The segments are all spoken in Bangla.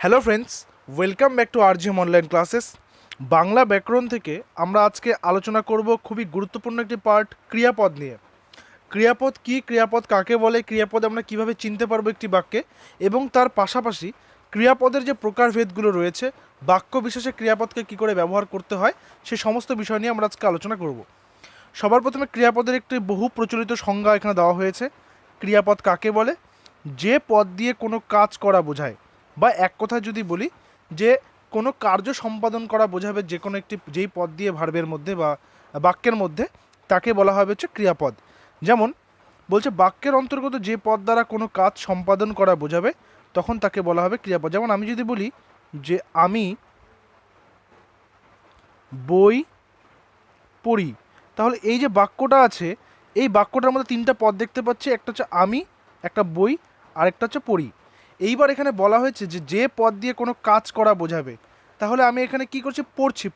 Hello friends, welcome back to RGM online classes. Bangla ব্যাকরণ থেকে আমরা আজকে আলোচনা করব খুবই গুরুত্বপূর্ণ একটি পার্ট, ক্রিয়াপদ নিয়ে। ক্রিয়াপদ কি, ক্রিয়াপদ কাকে বলে, ক্রিয়াপদ আমরা কিভাবে চিনতে পারবো একটি বাক্যে, এবং তার পাশাপাশি ক্রিয়াপদের যে প্রকারভেদগুলো রয়েছে, বাক্য বিশেষে ক্রিয়াপদকে কী করে ব্যবহার করতে হয়, সেই সমস্ত বিষয় নিয়ে আমরা আজকে আলোচনা করব। সবার প্রথমে ক্রিয়াপদের একটি বহু প্রচলিত সংজ্ঞা এখানে দেওয়া হয়েছে। ক্রিয়াপদ কাকে বলে? যে পদ দিয়ে কোনো কাজ করা বোঝায়, বা এক কথায় যদি বলি যে কোনো কার্য সম্পাদন করা বোঝাবে যে কোনো একটি, যেই পদ দিয়ে ভার্বের মধ্যে বা বাক্যের মধ্যে, তাকে বলা হবে হচ্ছে ক্রিয়াপদ। যেমন বলছে বাক্যের অন্তর্গত যে পদ দ্বারা কোনো কাজ সম্পাদন করা বোঝাবে, তখন তাকে বলা হবে ক্রিয়াপদ। যেমন আমি যদি বলি যে আমি বই পড়ি, তাহলে এই যে বাক্যটা আছে, এই বাক্যটার মধ্যে তিনটা পদ দেখতে পাচ্ছি, একটা হচ্ছে আমি, একটা বই, আর একটা হচ্ছে পড়ি। এইবার এখানে বলা হয়েছে যে যে পদ দিয়ে কোনো কাজ করা বোঝাবে, তাহলে আমি এখানে কি করছি? পড়ছি,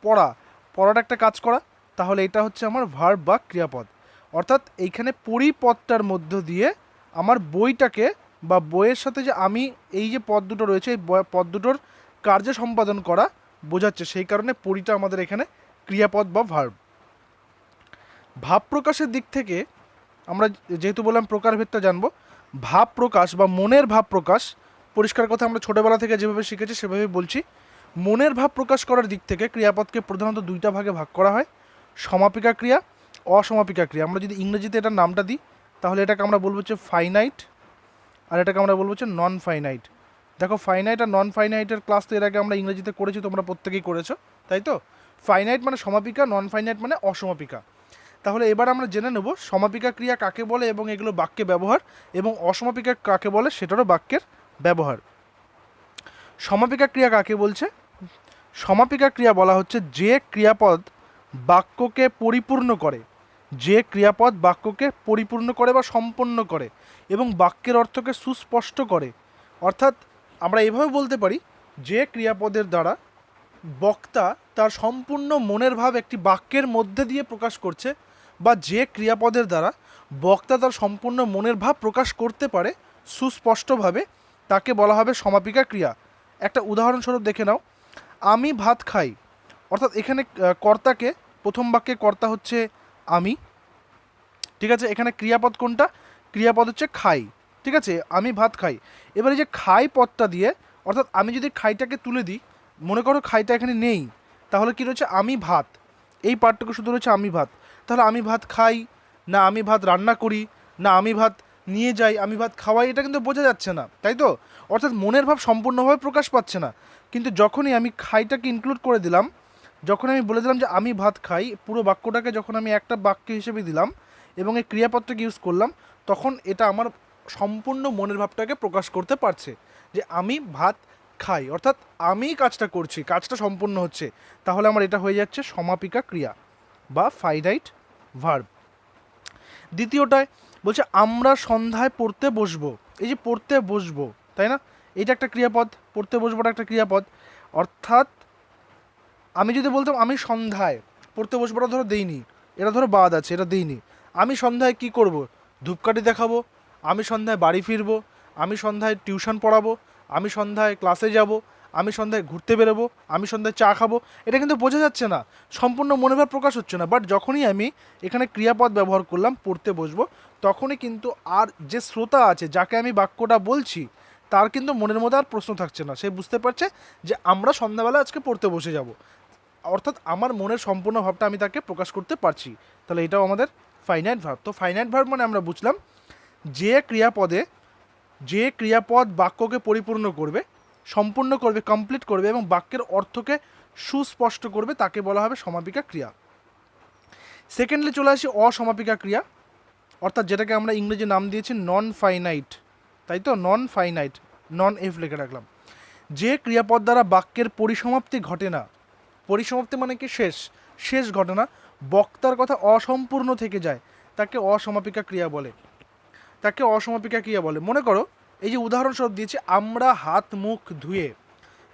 পড়াটা একটা কাজ করা, তাহলে এটা হচ্ছে আমার ভার্ব বা ক্রিয়াপদ। অর্থাৎ এইখানে পড়ি পদটার মধ্য দিয়ে আমার বইটাকে বা বইয়ের সাথে যে আমি, এই যে পদ দুটো রয়েছে, এই পদ দুটোর কার্য সম্পাদন করা বোঝাচ্ছে, সেই কারণে পড়িটা আমাদের এখানে ক্রিয়াপদ বা ভার্ব। ভাব প্রকাশের দিক থেকে আমরা যেহেতু বললাম প্রকারভেদটা জানবো, ভাব প্রকাশ বা মনের ভাব প্রকাশ, পরিষ্কার কথা আমরা ছোটোবেলা থেকে যেভাবে শিখেছি সেভাবেই বলছি। মনের ভাব প্রকাশ করার দিক থেকে ক্রিয়াপদকে প্রধানত দুইটা ভাগে ভাগ করা হয়, সমাপিকা ক্রিয়া, অসমাপিকা ক্রিয়া। আমরা যদি ইংরেজিতে এটার নামটা দিই, তাহলে এটাকে আমরা বলবো হচ্ছে ফাইনাইট, আর এটাকে আমরা বলবো হচ্ছে নন ফাইনাইট। দেখো, ফাইনাইট আর নন ফাইনাইটের ক্লাস তো এর আগে আমরা ইংরেজিতে করেছি, তোমরা প্রত্যেকেই করেছো, তাই তো? ফাইনাইট মানে সমাপিকা, নন ফাইনাইট মানে অসমাপিকা। তাহলে এবার আমরা জেনে নেব সমাপিকা ক্রিয়া কাকে বলে এবং এগুলো বাক্যে ব্যবহার, এবং অসমাপিকা কাকে বলে সেটারও বাক্যের ব্যবহার। সমাপিকা ক্রিয়া কাকে বলছে? সমাপিকা ক্রিয়া বলা হচ্ছে যে ক্রিয়াপদ বাক্যকে পরিপূর্ণ করে, যে ক্রিয়াপদ বাক্যকে পরিপূর্ণ করে বা সম্পন্ন করে এবং বাক্যের অর্থকে সুস্পষ্ট করে। অর্থাৎ আমরা এভাবে বলতে পারি, যে ক্রিয়াপদের দ্বারা বক্তা তার সম্পূর্ণ মনের ভাব একটি বাক্যের মধ্যে দিয়ে প্রকাশ করছে, বা যে ক্রিয়াপদের দ্বারা বক্তা তার সম্পূর্ণ মনের ভাব প্রকাশ করতে পারে সুস্পষ্টভাবে, তাকে বলা হবে সমাপিকা ক্রিয়া। একটা উদাহরণস্বরূপ দেখে নাও, আমি ভাত খাই। অর্থাৎ এখানে কর্তাকে, প্রথম বাক্যে কর্তা হচ্ছে আমি, ঠিক আছে? এখানে ক্রিয়াপদ কোনটা? ক্রিয়াপদ হচ্ছে খাই, ঠিক আছে? আমি ভাত খাই। এবারে যে খাই পদটা দিয়ে, অর্থাৎ আমি যদি খাইটাকে তুলে দিই, মনে করো খাইটা এখানে নেই, তাহলে কী রয়েছে? আমি ভাত, এই পার্টটুকু শুধু রয়েছে আমি ভাত। তাহলে আমি ভাত খাই, না আমি ভাত রান্না করি, না আমি ভাত নিয়ে যাই, আমি ভাত খাওয়াই, এটা কিন্তু বোঝা যাচ্ছে না, তাই তো? অর্থাৎ মনের ভাব সম্পূর্ণভাবে প্রকাশ পাচ্ছে না। কিন্তু যখনই আমি খাইটাকে ইনক্লুড করে দিলাম, যখন আমি বলে দিলাম যে আমি ভাত খাই, পুরো বাক্যটাকে যখন আমি একটা বাক্য হিসেবে দিলাম এবং এই ক্রিয়াপদটাকে ইউজ করলাম, তখন এটা আমার সম্পূর্ণ মনের ভাবটাকে প্রকাশ করতে পারছে যে আমি ভাত খাই, অর্থাৎ আমি কাজটা করছি, কাজটা সম্পূর্ণ হচ্ছে। তাহলে আমার এটা হয়ে যাচ্ছে সমাপিকা ক্রিয়া বা ফাইনাইট ভার্ব। দ্বিতীয়টায় বলছে আমরা সন্ধ্যায় পড়তে বসবো। এই যে পড়তে বসবো, তাই না? এটা একটা ক্রিয়াপদ, পড়তে বসবোটা একটা ক্রিয়াপদ। অর্থাৎ আমি যদি বলতাম আমি সন্ধ্যায় পড়তে বসবোটা ধরো দেইনি, এটা ধরো বাদ আছে, এটা দেইনি। আমি সন্ধ্যায় কি করব? ধূপকাঠি দেখাবো, আমি সন্ধ্যায় বাড়ি ফিরবো, আমি সন্ধ্যায় টিউশন পড়াবো, আমি সন্ধ্যায় ক্লাসে যাব, আমি সন্ধ্যায় ঘুরতে বেরোবো, আমি সন্ধ্যায় চা খাবো। এটা কিন্তু বোঝা যাচ্ছে না, সম্পূর্ণ মনোভাব প্রকাশ হচ্ছে না। বাট যখনই আমি এখানে ক্রিয়াপদ ব্যবহার করলাম পড়তে বসবো, তখনই কিন্তু আর যে শ্রোতা আছে, যাকে আমি বাক্যটা বলছি, তার কিন্তু মনের মধ্যে আর প্রশ্ন থাকছে না, সে বুঝতে পারছে যে আমরা সন্ধ্যাবেলা আজকে পড়তে বসে যাব। অর্থাৎ আমার মনের সম্পূর্ণ ভাবটা আমি তাকে প্রকাশ করতে পারছি। তাহলে এটাও আমাদের ফাইনাইট ভার্ব। তো ফাইনাইট ভার্ব মানে আমরা বুঝলাম যে ক্রিয়াপদে, যে ক্রিয়াপদ বাক্যকে পরিপূর্ণ করবে, সম্পূর্ণ করবে, কমপ্লিট করবে এবং বাক্যের অর্থকে সুস্পষ্ট করবে, তাকে বলা হবে সমাপিকা ক্রিয়া। সেকেন্ডলি চলে আসি অসমাপিকা ক্রিয়া, অর্থাৎ যেটাকে আমরা ইংরেজি নাম দিয়েছি নন ফাইনাইট, তাই তো? নন ফাইনাইট, নন এফ লিখে রাখলাম। যে ক্রিয়াপদ দ্বারা বাক্যের পরিসমাপ্তি ঘটে না, পরিসমাপ্তি মানে কি? শেষ, শেষ ঘটনা, বক্তার কথা অসম্পূর্ণ থেকে যায়, তাকে অসমাপিকা ক্রিয়া বলে, তাকে অসমাপিকা ক্রিয়া বলে। মনে করো এই যে উদাহরণস্বরূপ দিয়েছি, আমরা হাত মুখ ধুয়ে,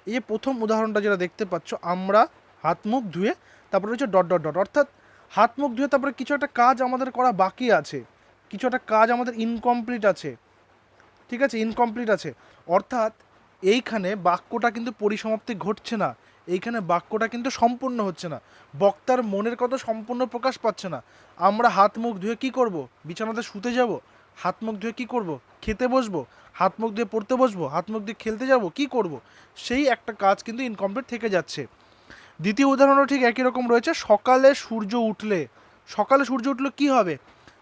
এই যে প্রথম উদাহরণটা যেটা দেখতে পাচ্ছ, আমরা হাত মুখ ধুয়ে, তারপরে হচ্ছে ডট ডট ডট, অর্থাৎ হাত মুখ ধুয়ে তারপরে কিছু একটা কাজ আমাদের করা বাকি আছে, কিছু একটা কাজ আমাদের ইনকমপ্লিট আছে, ঠিক আছে? ইনকমপ্লিট আছে, অর্থাৎ এইখানে বাক্যটা কিন্তু পরিসমাপ্তি ঘটছে না, এইখানে বাক্যটা কিন্তু সম্পূর্ণ হচ্ছে না, বক্তার মনের কথা সম্পূর্ণ প্রকাশ পাচ্ছে না। আমরা হাত মুখ ধুয়ে কী করব? বিছানাতে শুতে যাব? হাত মুখ ধুয়ে কী করব? খেতে বসবো? হাত মুখ ধুয়ে পড়তে বসবো? হাত মুখ দিয়ে খেলতে যাব? কি করব? সেই একটা কাজ কিন্তু ইনকমপ্লিট থেকে যাচ্ছে। দ্বিতীয় উদাহরণও ঠিক একই রকম রয়েছে। সকালে সূর্য উঠলে, সকালে সূর্য উঠলে কি হবে?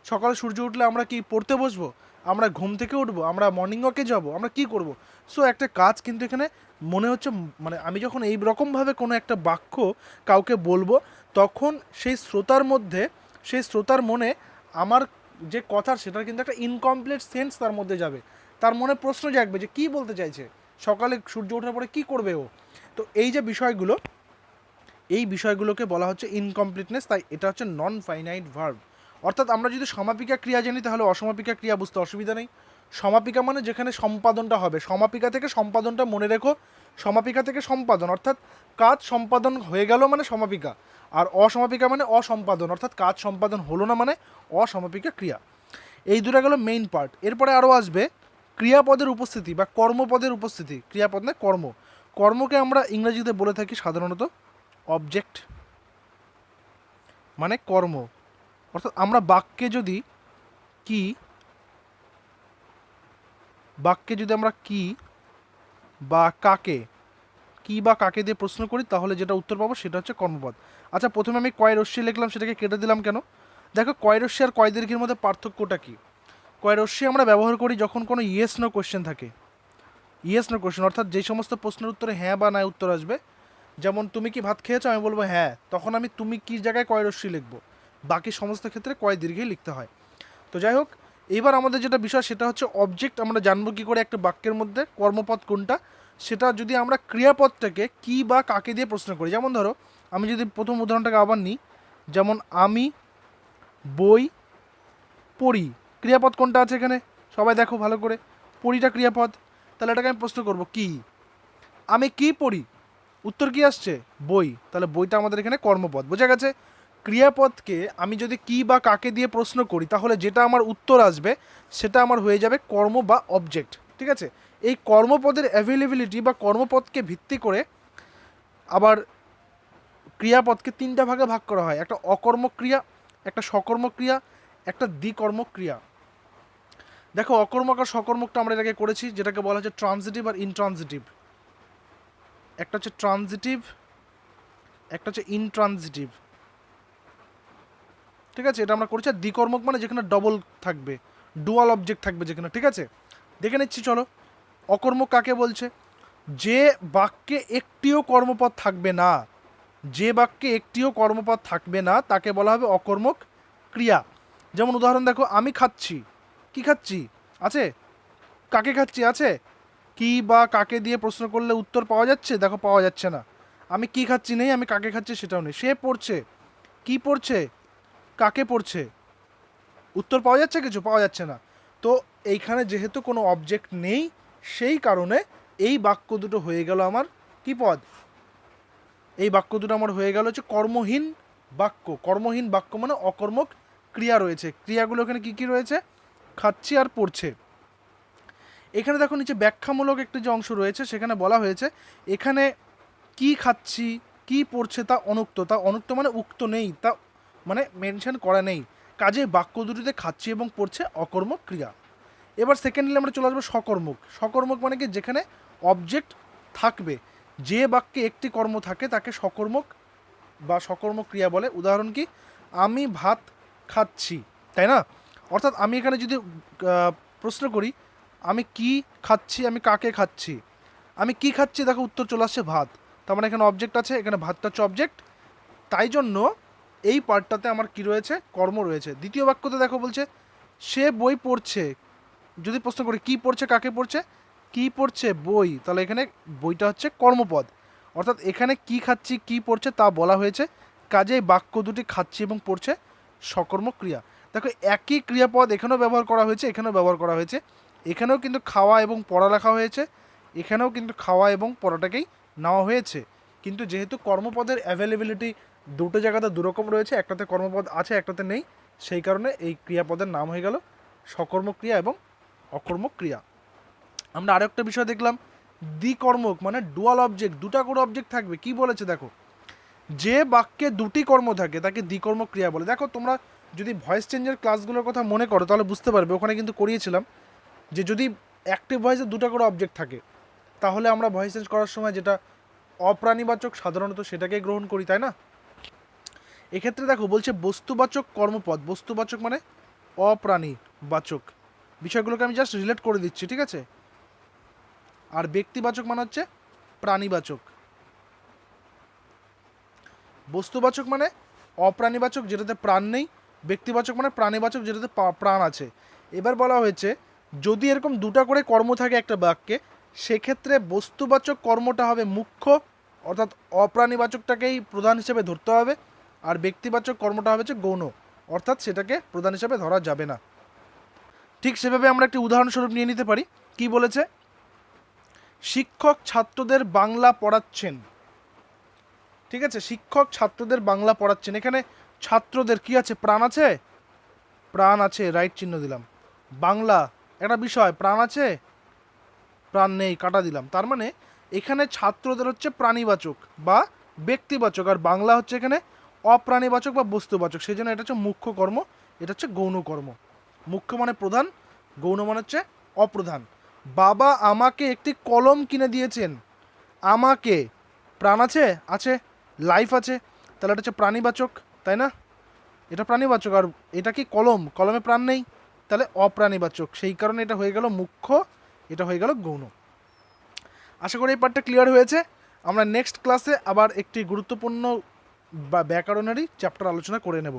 সকালে সূর্য উঠলে আমরা কি পড়তে বসবো? আমরা ঘুম থেকে উঠবো? আমরা মর্নিং ওয়াকে যাব? আমরা কি করব? সো একটা কাজ কিন্তু এখানে মনে হচ্ছে, মানে আমি যখন এই রকমভাবে কোনো একটা বাক্য কাউকে বলবো, তখন সেই শ্রোতার মধ্যে, সেই শ্রোতার মনে আমার যে কথা সেটার কিন্তু একটা ইনকমপ্লিট সেন্স তার মধ্যে যাবে। তার মনে প্রশ্ন জাগবে যে কী বলতে চাইছে, সকালে সূর্য ওঠার পরে কী করবে ও। তো এই যে বিষয়গুলো, এই বিষয়গুলোকে বলা হচ্ছে ইনকমপ্লিটনেস। তাই এটা হচ্ছে নন ফাইনাইট ভার্ব। অর্থাৎ আমরা যদি সমাপিকা ক্রিয়া জানি তাহলে অসমাপিকা ক্রিয়া বুঝতে অসুবিধা নেই। সমাপিকা মানে যেখানে সম্পাদনটা হবে, সমাপিকা থেকে সম্পাদনটা মনে রেখো, সমাপিকা থেকে সম্পাদন অর্থাৎ কাজ সম্পাদন হয়ে গেল মানে সমাপিকা, আর অসমাপিকা মানে অসম্পাদন অর্থাৎ কাজ সম্পাদন হলো না মানে অসমাপিকা ক্রিয়া। এই দুটো গেল মেইন পার্ট। এরপরে আরও আসবে ক্রিয়াপদের উপস্থিতি বা কর্মপদের উপস্থিতি। ক্রিয়াপদ না কর্ম, কর্মকে আমরা ইংরেজিতে বলে থাকি সাধারণত অবজেক্ট, মানে কর্ম। অর্থাৎ আমরা বাক্যে যদি কি, বাক্যে যদি আমরা কি বা কাকে, কি বা কাকে দিয়ে প্রশ্ন করি তাহলে যেটা উত্তর পাবো সেটা হচ্ছে কর্মপদ। আচ্ছা, প্রথমে আমি কয় রশ্মি লিখলাম, সেটাকে কেটে দিলাম কেন? দেখো কয় রশ্মি আর কয় দীর্ঘের মধ্যে পার্থক্যটা কি? কয় রশ্মি আমরা ব্যবহার করি যখন কোনো ইয়েস নো কোশ্চেন থাকে। ইয়েস নো কোশ্চেন অর্থাৎ যে সমস্ত প্রশ্নের উত্তরে হ্যাঁ বা না উত্তর আসবে, যেমন তুমি কি ভাত খেয়েছো, আমি বলবো হ্যাঁ, তখন আমি তুমি কি জায়গায় কয় রশ্মি লিখবো। বাকি সমস্ত ক্ষেত্রে কয় দীর্ঘেই লিখতে হয়। তো যাই হোক, এইবার আমাদের যেটা বিষয় সেটা হচ্ছে অবজেক্ট। আমরা জানবো কী করে একটা বাক্যের মধ্যে কর্মপদ কোনটা, সেটা যদি আমরা ক্রিয়াপদটাকে কি বা কাকে দিয়ে প্রশ্ন করি। যেমন ধরো আমি যদি প্রথম উদাহরণটাকে আবার নিই, যেমন আমি বই পড়ি, ক্রিয়াপদ কোনটা আছে এখানে? সবাই দেখো ভালো করে, পড়িটা ক্রিয়াপদ। তাহলে এটাকে আমি প্রশ্ন করব কি, আমি কি পড়ি, উত্তর কি আসছে? বই। তাহলে বইটা আমাদের এখানে কর্মপদ, বোঝা গেছে? ক্রিয়াপদকে আমি যদি কি বা কাকে দিয়ে প্রশ্ন করি তাহলে যেটা আমার উত্তর আসবে সেটা আমার হয়ে যাবে কর্ম বা অবজেক্ট, ঠিক আছে? এই কর্মপদের অ্যাভেলেবিলিটি বা কর্মপদকে ভিত্তি করে আবার ক্রিয়াপদকে তিনটা ভাগে ভাগ করা হয়। একটা অকর্মক ক্রিয়া, একটা সকর্মক ক্রিয়া, একটা দ্বিকর্মক ক্রিয়া। দেখো অকর্মক আর সকর্মকটা আমরা এর আগে করেছি, যেটাকে বলা হচ্ছে ট্রানজিটিভ আর ইনট্রানজিটিভ। একটা হচ্ছে ট্রানজিটিভ, একটা হচ্ছে ইনট্রানজিটিভ, ঠিক আছে? এটা আমরা করেছি। আর দ্বিকর্মক মানে যেখানে ডবল থাকবে, ডুয়াল অবজেক্ট থাকবে যেখানে, ঠিক আছে? দেখে নিচ্ছি চলো। অকর্মক কাকে বলছে? যে বাক্যে একটিও কর্মপদ থাকবে না, যে বাক্যে একটিও কর্মপদ থাকবে না তাকে বলা হবে অকর্মক ক্রিয়া। যেমন উদাহরণ দেখো, আমি খাচ্ছি, কি খাচ্ছি আছে, কাকে খাচ্ছি আছে, কি বা কাকে দিয়ে প্রশ্ন করলে উত্তর পাওয়া যাচ্ছে? দেখো পাওয়া যাচ্ছে না। আমি কি খাচ্ছি নেই, আমি কাকে খাচ্ছি সেটাও নেই। সে পড়ছে, কি পড়ছে, কাকে পড়ছে, উত্তর পাওয়া যাচ্ছে? কিছু পাওয়া যাচ্ছে না। তো এইখানে যেহেতু কোনো অবজেক্ট নেই, সেই কারণে এই বাক্য দুটো হয়ে গেল আমার কি পদ? এই বাক্য দুটো আমার হয়ে গেল হচ্ছে কর্মহীন বাক্য। কর্মহীন বাক্য মানে অকর্মক ক্রিয়া রয়েছে। ক্রিয়াগুলো এখানে কি কি রয়েছে? খাচ্ছি আর পড়ছে। এখানে দেখো নিচে ব্যাখ্যামূলক একটি যে অংশ রয়েছে সেখানে বলা হয়েছে এখানে কি খাচ্ছি কি পড়ছে তা অনুক্ত। তা অনুক্ত মানে উক্ত নেই, তা মানে মেনশন করা নেই। কাজে বাক্য দুটিতে খাচ্ছি এবং পড়ছে অকর্মক ক্রিয়া। এবার সেকেন্ডলি আমরা চলে আসবো সকর্মক। সকর্মক মানে কি? যেখানে অবজেক্ট থাকবে, যে বাক্যে একটি কর্ম থাকে তাকে সকর্মক বা সকর্মক ক্রিয়া বলে। উদাহরণ কি? আমি ভাত খাচ্ছি, তাই না? অর্থাৎ আমি এখানে যদি প্রশ্ন করি আমি কি খাচ্ছি, আমি কাকে খাচ্ছি, আমি কি খাচ্ছি, দেখো উত্তর চলে আসছে ভাত। তার মানে এখানে অবজেক্ট আছে, এখানে ভাতটা হচ্ছে অবজেক্ট। তাই জন্য এই পার্টটাতে আমার কি রয়েছে? কর্ম রয়েছে। দ্বিতীয় বাক্যতে দেখো বলছে সে বই পড়ছে। যদি প্রশ্ন করি কি পড়ছে, কাকে পড়ছে, কি পড়ছে, বই, তাহলে এখানে বইটা হচ্ছে কর্মপদ। অর্থাৎ এখানে কি খাচ্ছি কি পড়ছে তা বলা হয়েছে, কাজেই বাক্য দুটি খাচ্ছি এবং পড়ছে সকর্মক ক্রিয়া। দেখো একই ক্রিয়াপদ এখানেও ব্যবহার করা হয়েছে, এখানেও ব্যবহার করা হয়েছে। এখানেও কিন্তু খাওয়া এবং পড়া লেখা হয়েছে, এখানেও কিন্তু খাওয়া এবং পড়াটাকেই নেওয়া হয়েছে। কিন্তু যেহেতু কর্মপদের অ্যাভেলেবিলিটি দুটো জায়গাতে দুরকম রয়েছে, একটাতে কর্মপদ আছে একটাতে নেই, সেই কারণে এই ক্রিয়াপদের নাম হয়ে গেল সকর্মক ক্রিয়া এবং অকর্মক ক্রিয়া। আমরা আরও একটা বিষয় দেখলাম, দ্বিকর্মক মানে ডুয়াল অবজেক্ট, দুটা করে অবজেক্ট থাকবে। কি বলেছে দেখো, যে বাক্যে দুটি কর্ম থাকে তাকে দ্বিকর্মক ক্রিয়া বলে। দেখো তোমরা যদি ভয়েস চেঞ্জের ক্লাসগুলোর কথা মনে করো তাহলে বুঝতে পারবে, ওখানে কিন্তু করিয়েছিলাম যে যদি অ্যাক্টিভ ভয়েসে দুটা করে অবজেক্ট থাকে তাহলে আমরা ভয়েস চেঞ্জ করার সময় যেটা অপ্রাণীবাচক সাধারণত সেটাকেই গ্রহণ করি, তাই না? এক্ষেত্রে দেখো বলছে বস্তুবাচক কর্মপদ, বস্তুবাচক মানে অপ্রাণীবাচক, বিষয়গুলোকে আমি জাস্ট রিলেট করে দিচ্ছি, ঠিক আছে? আর ব্যক্তিবাচক মানে হচ্ছে প্রাণীবাচক। বস্তুবাচক মানে অপ্রাণীবাচক যেটাতে প্রাণ নেই, ব্যক্তিবাচক মানে প্রাণীবাচক যেটাতে প্রাণ আছে। এবার বলা হয়েছে যদি এরকম দুটা করে কর্ম থাকে একটা বাক্যে, সেক্ষেত্রে বস্তুবাচক কর্মটা হবে মুখ্য, অর্থাৎ অপ্রাণীবাচকটাকেই প্রধান হিসেবে ধরতে হবে, আর ব্যক্তিবাচক কর্মটা হবে যে গৌণ, অর্থাৎ সেটাকে প্রধান হিসেবে ধরা যাবে না। ঠিক সেভাবে আমরা একটি উদাহরণস্বরূপ নিয়ে নিতে পারি। কি বলেছে, শিক্ষক ছাত্রদের বাংলা পড়াচ্ছেন। ঠিক আছে, শিক্ষক ছাত্রদের বাংলা পড়াচ্ছেন। এখানে ছাত্রদের কি আছে, প্রাণ আছে? প্রাণ আছে, রাইট চিহ্ন দিলাম। বাংলা একটা বিষয়, প্রাণ আছে? প্রাণ নেই, কাটা দিলাম। তার মানে এখানে ছাত্রদের হচ্ছে প্রাণীবাচক বা ব্যক্তিবাচক, আর বাংলা হচ্ছে এখানে অপ্রাণীবাচক বা বস্তুবাচক। সেই জন্য এটা হচ্ছে মুখ্য কর্ম, এটা হচ্ছে গৌণ কর্ম। মুখ্য মানে প্রধান, গৌণ মানে হচ্ছে অপ্রধান। বাবা আমাকে একটি কলম কিনে দিয়েছেন। আমাকে, প্রাণ আছে? আছে, লাইফ আছে, তাহলে এটা হচ্ছে প্রাণীবাচক, তাই না? এটা প্রাণীবাচক। আর এটা কি কলম, কলমে প্রাণ নেই, তাহলে অপ্রাণীবাচক। সেই কারণে এটা হয়ে গেল মুখ্য, এটা হয়ে গেল গৌণ। আশা করি এই পার্টটা ক্লিয়ার হয়েছে। আমরা নেক্সট ক্লাসে আবার একটি গুরুত্বপূর্ণ বা ব্যাকরণেরই চ্যাপ্টার আলোচনা করে নেব।